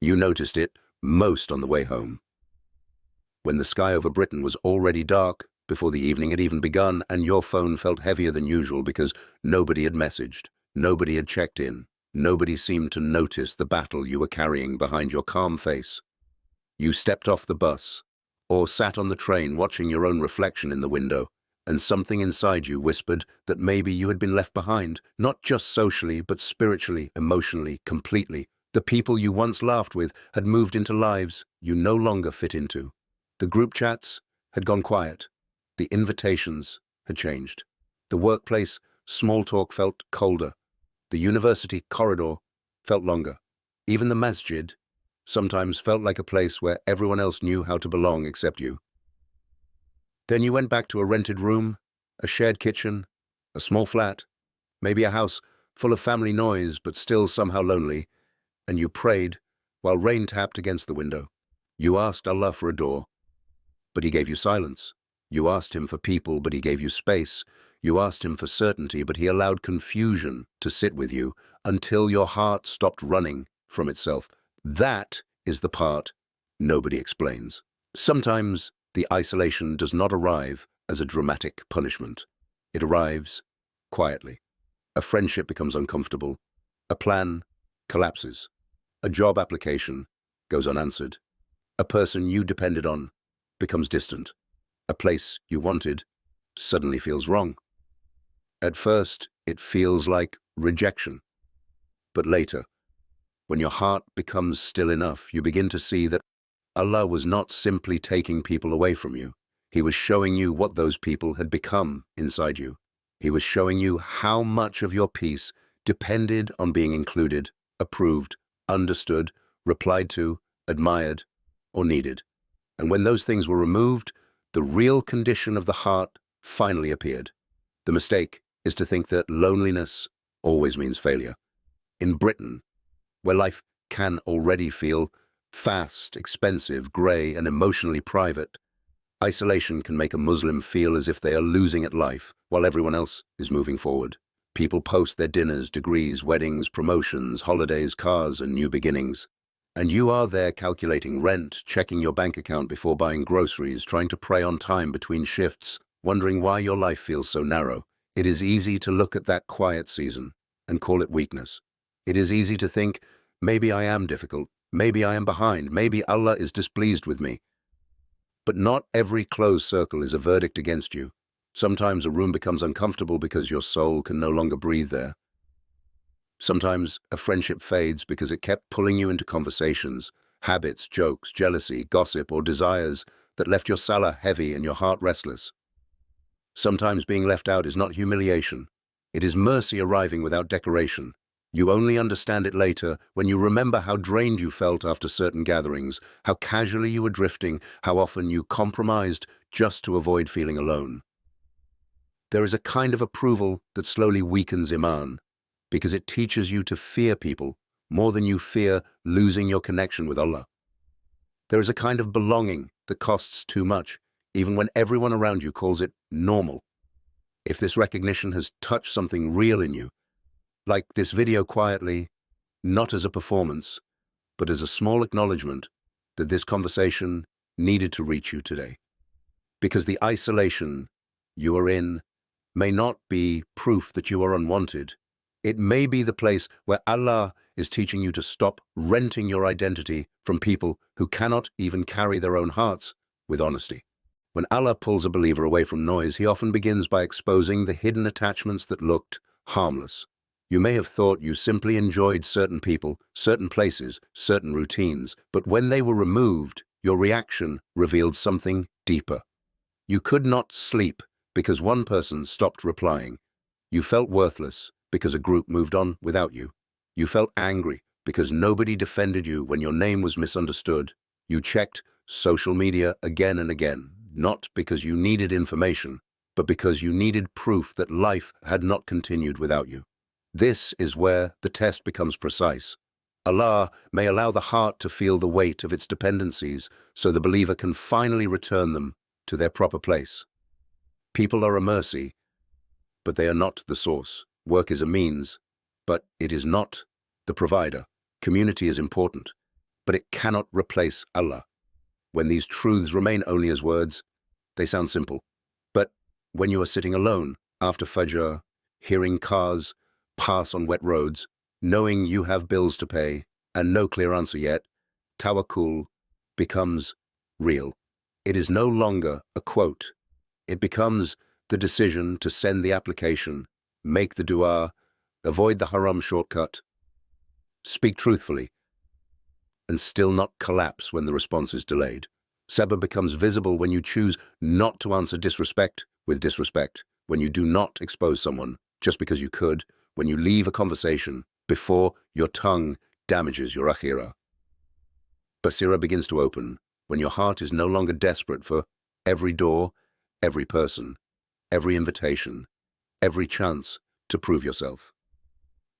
You noticed it most on the way home, when the sky over Britain was already dark before the evening had even begun, and your phone felt heavier than usual because nobody had messaged, nobody had checked in, nobody seemed to notice the battle you were carrying behind your calm face. You stepped off the bus, or sat on the train watching your own reflection in the window, and something inside you whispered that maybe you had been left behind, not just socially, but spiritually, emotionally, completely. The people you once laughed with had moved into lives you no longer fit into. The group chats had gone quiet. The invitations had changed. The workplace small talk felt colder. The university corridor felt longer. Even the masjid sometimes felt like a place where everyone else knew how to belong except you. Then you went back to a rented room, a shared kitchen, a small flat, maybe a house full of family noise but still somehow lonely, and you prayed while rain tapped against the window. You asked Allah for a door, but He gave you silence. You asked Him for people, but He gave you space. You asked Him for certainty, but He allowed confusion to sit with you until your heart stopped running from itself. That is the part nobody explains. Sometimes the isolation does not arrive as a dramatic punishment. It arrives quietly. A friendship becomes uncomfortable. A plan collapses. A job application goes unanswered. A person you depended on becomes distant. A place you wanted suddenly feels wrong. At first, it feels like rejection. But later, when your heart becomes still enough, you begin to see that Allah was not simply taking people away from you. He was showing you what those people had become inside you. He was showing you how much of your peace depended on being included, approved, understood, replied to, admired, or needed. And when those things were removed, the real condition of the heart finally appeared. The mistake is to think that loneliness always means failure. In Britain, where life can already feel fast, expensive, grey, and emotionally private, isolation can make a Muslim feel as if they are losing at life while everyone else is moving forward. People post their dinners, degrees, weddings, promotions, holidays, cars, and new beginnings. And you are there calculating rent, checking your bank account before buying groceries, trying to pray on time between shifts, wondering why your life feels so narrow. It is easy to look at that quiet season and call it weakness. It is easy to think, maybe I am difficult, maybe I am behind, maybe Allah is displeased with me. But not every closed circle is a verdict against you. Sometimes a room becomes uncomfortable because your soul can no longer breathe there. Sometimes a friendship fades because it kept pulling you into conversations, habits, jokes, jealousy, gossip, or desires that left your salah heavy and your heart restless. Sometimes being left out is not humiliation. It is mercy arriving without decoration. You only understand it later when you remember how drained you felt after certain gatherings, how casually you were drifting, how often you compromised just to avoid feeling alone. There is a kind of approval that slowly weakens iman, because it teaches you to fear people more than you fear losing your connection with Allah. There is a kind of belonging that costs too much, even when everyone around you calls it normal. If this recognition has touched something real in you, like this video quietly, not as a performance, but as a small acknowledgement that this conversation needed to reach you today. Because the isolation you are in may not be proof that you are unwanted. It may be the place where Allah is teaching you to stop renting your identity from people who cannot even carry their own hearts with honesty. When Allah pulls a believer away from noise, He often begins by exposing the hidden attachments that looked harmless. You may have thought you simply enjoyed certain people, certain places, certain routines, but when they were removed, your reaction revealed something deeper. You could not sleep because one person stopped replying. You felt worthless because a group moved on without you. You felt angry because nobody defended you when your name was misunderstood. You checked social media again and again, not because you needed information, but because you needed proof that life had not continued without you. This is where the test becomes precise. Allah may allow the heart to feel the weight of its dependencies so the believer can finally return them to their proper place. People are a mercy, but they are not the source. Work is a means, but it is not the provider. Community is important, but it cannot replace Allah. When these truths remain only as words, they sound simple. But when you are sitting alone after Fajr, hearing cars pass on wet roads, knowing you have bills to pay, and no clear answer yet, tawakkul becomes real. It is no longer a quote. It becomes the decision to send the application, make the dua, avoid the haram shortcut, speak truthfully, and still not collapse when the response is delayed. Sabr becomes visible when you choose not to answer disrespect with disrespect, when you do not expose someone just because you could, when you leave a conversation before your tongue damages your akhirah. Basira begins to open when your heart is no longer desperate for every door, every person, every invitation, every chance to prove yourself.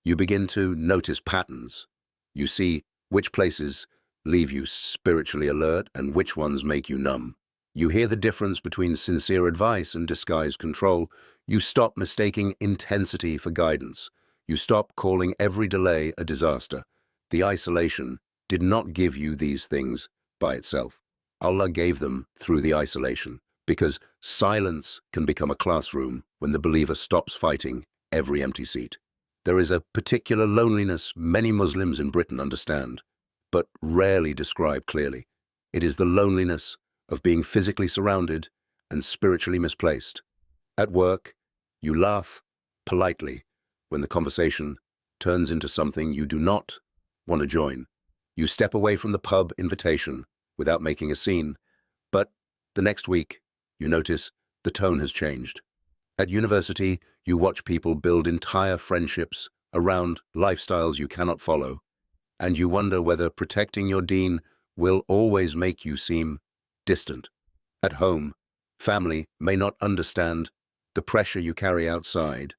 You begin to notice patterns. You see which places leave you spiritually alert and which ones make you numb. You hear the difference between sincere advice and disguised control. You stop mistaking intensity for guidance. You stop calling every delay a disaster. The isolation did not give you these things by itself. Allah gave them through the isolation, because silence can become a classroom when the believer stops fighting every empty seat. There is a particular loneliness many Muslims in Britain understand, but rarely describe clearly. It is the loneliness of being physically surrounded and spiritually misplaced. At work, you laugh politely when the conversation turns into something you do not want to join. You step away from the pub invitation without making a scene, but the next week, you notice the tone has changed. At university, you watch people build entire friendships around lifestyles you cannot follow, and you wonder whether protecting your deen will always make you seem distant. At home, family may not understand the pressure you carry outside,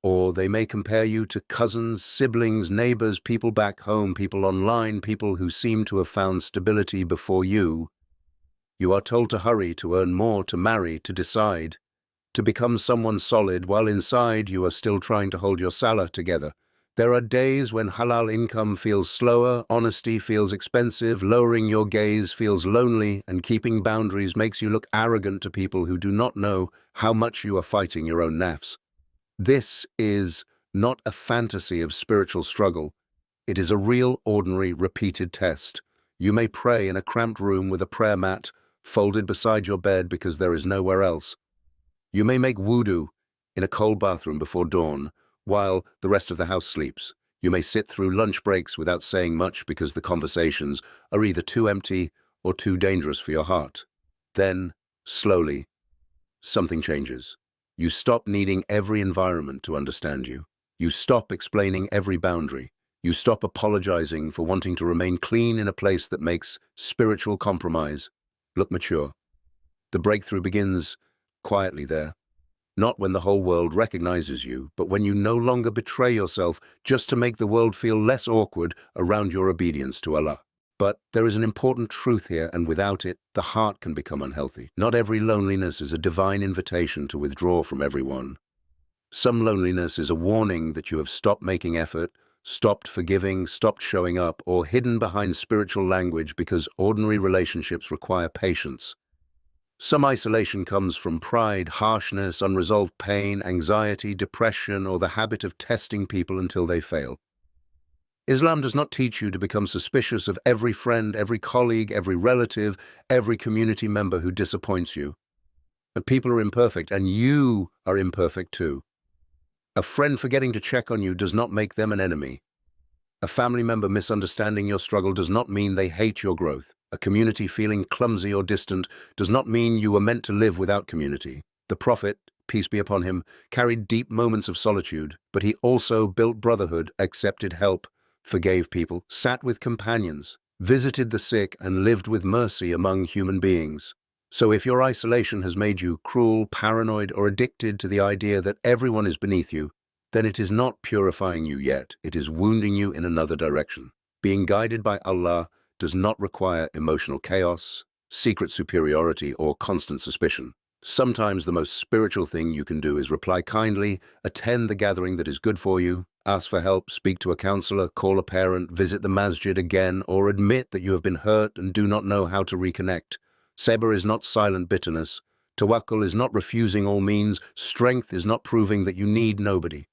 or they may compare you to cousins, siblings, neighbors, people back home, people online, people who seem to have found stability before you. You are told to hurry, to earn more, to marry, to decide, to become someone solid, while inside you are still trying to hold your salah together. There are days when halal income feels slower, honesty feels expensive, lowering your gaze feels lonely, and keeping boundaries makes you look arrogant to people who do not know how much you are fighting your own nafs. This is not a fantasy of spiritual struggle. It is a real, ordinary, repeated test. You may pray in a cramped room with a prayer mat folded beside your bed because there is nowhere else. You may make wudu in a cold bathroom before dawn while the rest of the house sleeps. You may sit through lunch breaks without saying much because the conversations are either too empty or too dangerous for your heart. Then, slowly, something changes. You stop needing every environment to understand you. You stop explaining every boundary. You stop apologizing for wanting to remain clean in a place that makes spiritual compromise look mature. The breakthrough begins quietly there. Not when the whole world recognizes you, but when you no longer betray yourself just to make the world feel less awkward around your obedience to Allah. But there is an important truth here, and without it, the heart can become unhealthy. Not every loneliness is a divine invitation to withdraw from everyone. Some loneliness is a warning that you have stopped making effort, stopped forgiving, stopped showing up, or hidden behind spiritual language because ordinary relationships require patience. Some isolation comes from pride, harshness, unresolved pain, anxiety, depression, or the habit of testing people until they fail. Islam does not teach you to become suspicious of every friend, every colleague, every relative, every community member who disappoints you. But people are imperfect, and you are imperfect too. A friend forgetting to check on you does not make them an enemy. A family member misunderstanding your struggle does not mean they hate your growth. A community feeling clumsy or distant does not mean you were meant to live without community. The Prophet, peace be upon him, carried deep moments of solitude, but he also built brotherhood, accepted help, forgave people, sat with companions, visited the sick, and lived with mercy among human beings. So if your isolation has made you cruel, paranoid, or addicted to the idea that everyone is beneath you, then it is not purifying you yet. It is wounding you in another direction. Being guided by Allah does not require emotional chaos, secret superiority, or constant suspicion. Sometimes the most spiritual thing you can do is reply kindly, attend the gathering that is good for you, ask for help, speak to a counselor, call a parent, visit the masjid again, or admit that you have been hurt and do not know how to reconnect. Sabr is not silent bitterness. Tawakkul is not refusing all means. Strength is not proving that you need nobody.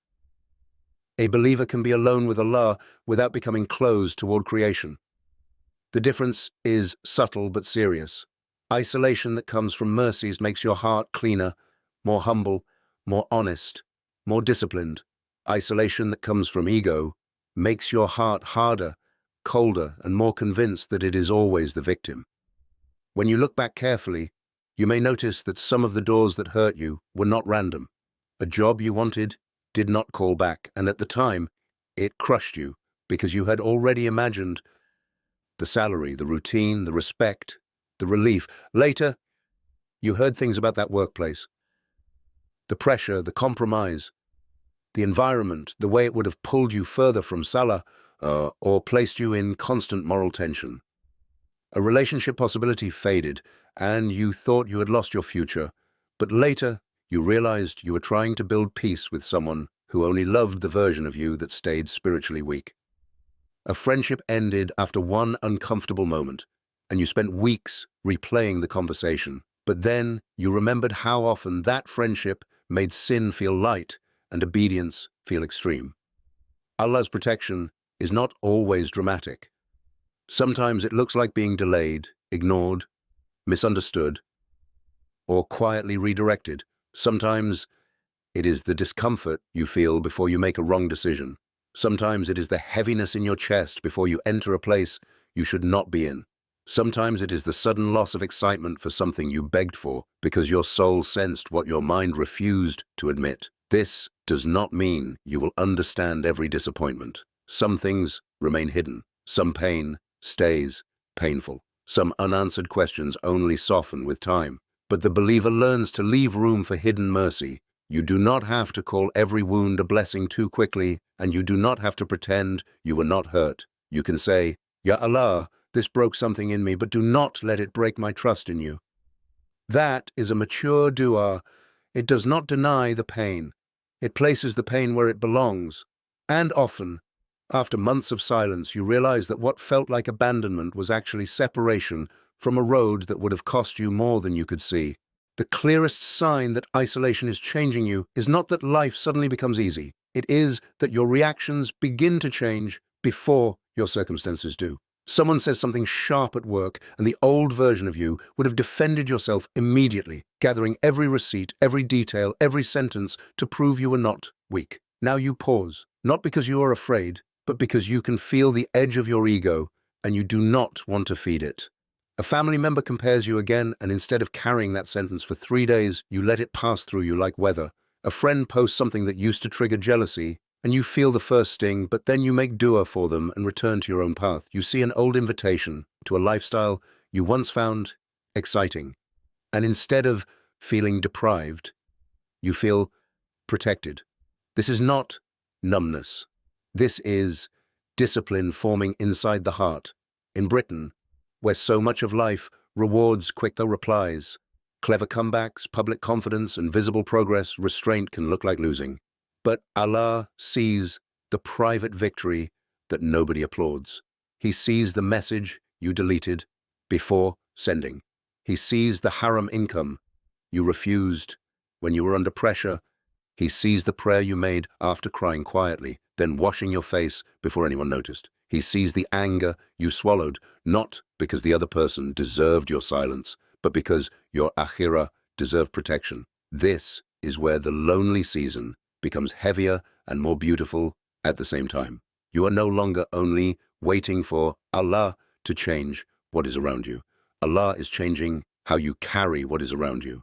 A believer can be alone with Allah without becoming closed toward creation. The difference is subtle but serious. Isolation that comes from mercies makes your heart cleaner, more humble, more honest, more disciplined. Isolation that comes from ego makes your heart harder, colder, and more convinced that it is always the victim. When you look back carefully, you may notice that some of the doors that hurt you were not random. A job you wanted did not call back, and at the time, it crushed you because you had already imagined the salary, the routine, the respect, the relief. Later, you heard things about that workplace, the pressure, the compromise, the environment, the way it would have pulled you further from Salah or placed you in constant moral tension. A relationship possibility faded, and you thought you had lost your future, but later you realized you were trying to build peace with someone who only loved the version of you that stayed spiritually weak. A friendship ended after one uncomfortable moment, and you spent weeks replaying the conversation. But then you remembered how often that friendship made sin feel light and obedience feel extreme. Allah's protection is not always dramatic. Sometimes it looks like being delayed, ignored, misunderstood, or quietly redirected. Sometimes it is the discomfort you feel before you make a wrong decision. Sometimes it is the heaviness in your chest before you enter a place you should not be in. Sometimes it is the sudden loss of excitement for something you begged for because your soul sensed what your mind refused to admit. This does not mean you will understand every disappointment. Some things remain hidden. Some pain stays painful. Some unanswered questions only soften with time. But the believer learns to leave room for hidden mercy. You do not have to call every wound a blessing too quickly, and you do not have to pretend you were not hurt. You can say, Ya Allah, this broke something in me, but do not let it break my trust in you. That is a mature dua. It does not deny the pain. It places the pain where it belongs. And often, after months of silence, you realize that what felt like abandonment was actually separation from a road that would have cost you more than you could see. The clearest sign that isolation is changing you is not that life suddenly becomes easy. It is that your reactions begin to change before your circumstances do. Someone says something sharp at work, and the old version of you would have defended yourself immediately, gathering every receipt, every detail, every sentence to prove you were not weak. Now you pause, not because you are afraid, but because you can feel the edge of your ego and you do not want to feed it. A family member compares you again, and instead of carrying that sentence for 3 days, you let it pass through you like weather. A friend posts something that used to trigger jealousy, and you feel the first sting, but then you make dua for them and return to your own path. You see an old invitation to a lifestyle you once found exciting, and instead of feeling deprived, you feel protected. This is not numbness. This is discipline forming inside the heart. In Britain, where so much of life rewards quick replies, clever comebacks, public confidence, and visible progress, restraint can look like losing. But Allah sees the private victory that nobody applauds. He sees the message you deleted before sending. He sees the haram income you refused when you were under pressure. He sees the prayer you made after crying quietly, then washing your face before anyone noticed. He sees the anger you swallowed, not because the other person deserved your silence, but because your akhirah deserved protection. This is where the lonely season becomes heavier and more beautiful at the same time. You are no longer only waiting for Allah to change what is around you. Allah is changing how you carry what is around you.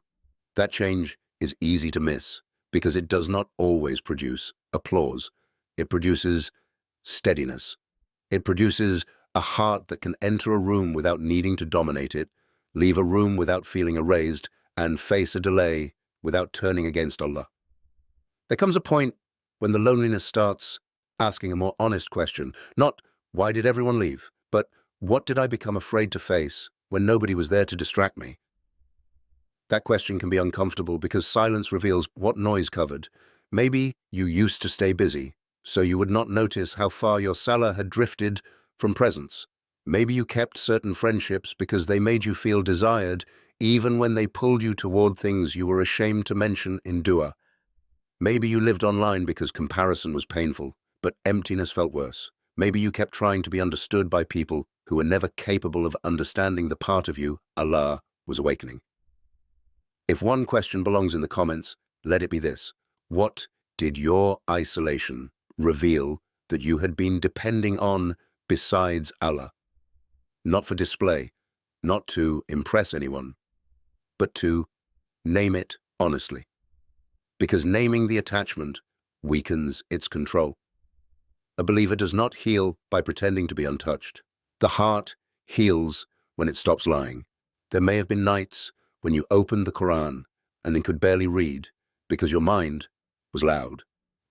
That change is easy to miss because it does not always produce applause. It produces steadiness. It produces a heart that can enter a room without needing to dominate it, leave a room without feeling erased, and face a delay without turning against Allah. There comes a point when the loneliness starts asking a more honest question, not why did everyone leave, but what did I become afraid to face when nobody was there to distract me? That question can be uncomfortable because silence reveals what noise covered. Maybe you used to stay busy, so you would not notice how far your salah had drifted from presence. Maybe you kept certain friendships because they made you feel desired, even when they pulled you toward things you were ashamed to mention in dua. Maybe you lived online because comparison was painful, but emptiness felt worse. Maybe you kept trying to be understood by people who were never capable of understanding the part of you Allah was awakening. If one question belongs in the comments, let it be this. What did your isolation reveal that you had been depending on besides Allah? Not for display, not to impress anyone, but to name it honestly. Because naming the attachment weakens its control. A believer does not heal by pretending to be untouched. The heart heals when it stops lying. There may have been nights when you opened the Quran and then could barely read because your mind was loud.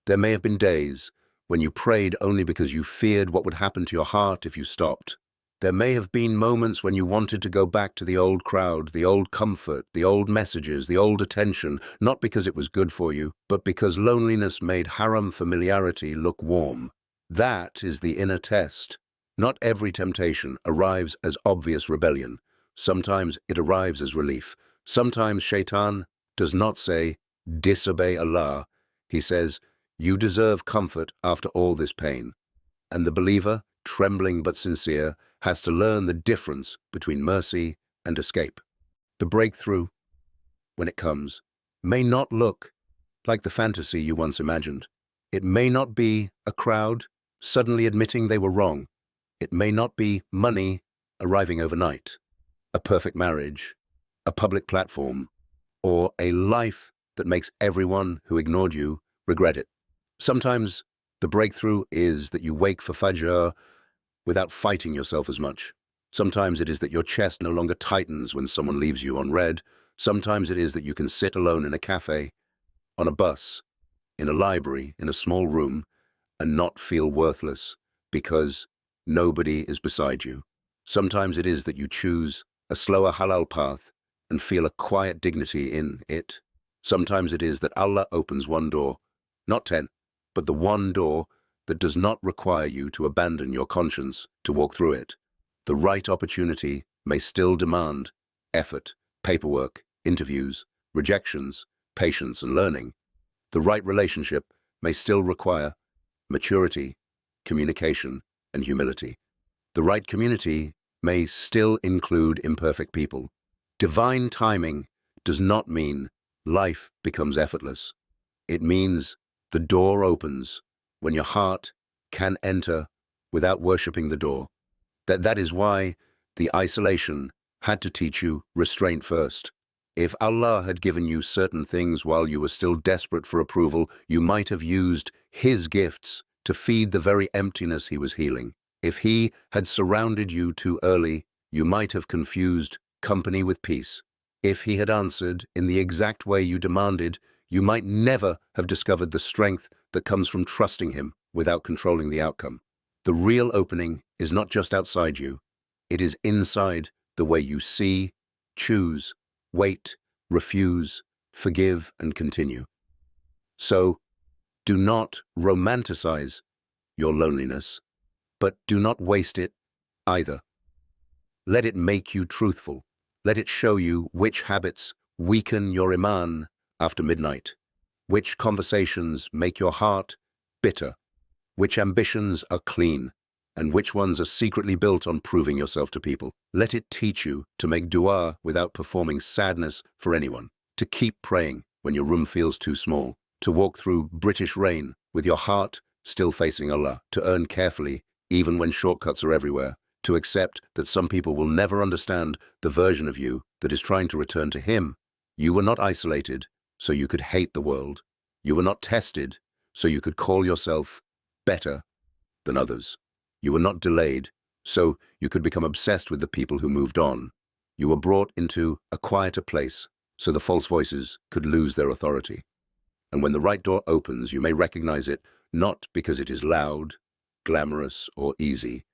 There may have been days when you prayed only because you feared what would happen to your heart if you stopped. There may have been moments when you wanted to go back to the old crowd, the old comfort, the old messages, the old attention, not because it was good for you, but because loneliness made haram familiarity look warm. That is the inner test. Not every temptation arrives as obvious rebellion. Sometimes it arrives as relief. Sometimes Shaitan does not say, disobey Allah. He says, you deserve comfort after all this pain. And the believer, trembling but sincere, has to learn the difference between mercy and escape. The breakthrough, when it comes, may not look like the fantasy you once imagined. It may not be a crowd suddenly admitting they were wrong. It may not be money arriving overnight, a perfect marriage, a public platform, or a life that makes everyone who ignored you regret it. Sometimes the breakthrough is that you wake for Fajr without fighting yourself as much. Sometimes it is that your chest no longer tightens when someone leaves you on red. Sometimes it is that you can sit alone in a cafe, on a bus, in a library, in a small room, and not feel worthless because nobody is beside you. Sometimes it is that you choose a slower halal path and feel a quiet dignity in it. Sometimes it is that Allah opens one door, not 10, but the one door that does not require you to abandon your conscience to walk through it. The right opportunity may still demand effort, paperwork, interviews, rejections, patience, and learning. The right relationship may still require maturity, communication, and humility. The right community may still include imperfect people. Divine timing does not mean life becomes effortless. It means the door opens when your heart can enter without worshipping the door. That is why the isolation had to teach you restraint first. If Allah had given you certain things while you were still desperate for approval, you might have used His gifts to feed the very emptiness He was healing. If He had surrounded you too early, you might have confused company with peace. If He had answered in the exact way you demanded, you might never have discovered the strength that comes from trusting Him without controlling the outcome. The real opening is not just outside you. It is inside the way you see, choose, wait, refuse, forgive, and continue. So, do not romanticize your loneliness, but do not waste it either. Let it make you truthful. Let it show you which habits weaken your iman after midnight, which conversations make your heart bitter, which ambitions are clean, and which ones are secretly built on proving yourself to people. Let it teach you to make dua without performing sadness for anyone, to keep praying when your room feels too small, to walk through British rain with your heart still facing Allah, to earn carefully even when shortcuts are everywhere, to accept that some people will never understand the version of you that is trying to return to Him. You were not isolated so you could hate the world. You were not tested so you could call yourself better than others. You were not delayed so you could become obsessed with the people who moved on. You were brought into a quieter place so the false voices could lose their authority. And when the right door opens, you may recognize it not because it is loud, glamorous, or easy,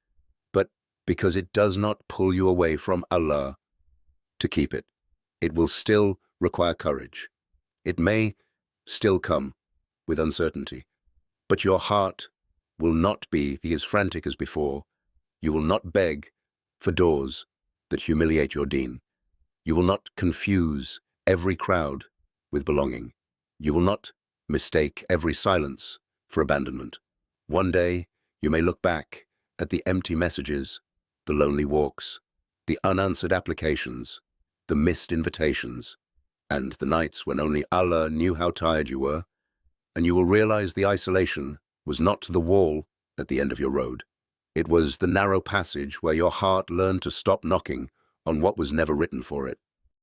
but because it does not pull you away from Allah to keep it. It will still require courage. It may still come with uncertainty, but your heart will not be as frantic as before. You will not beg for doors that humiliate your dean. You will not confuse every crowd with belonging. You will not mistake every silence for abandonment. One day, you may look back at the empty messages, the lonely walks, the unanswered applications, the missed invitations, and the nights when only Allah knew how tired you were, and you will realize the isolation was not the wall at the end of your road. It was the narrow passage where your heart learned to stop knocking on what was never written for it.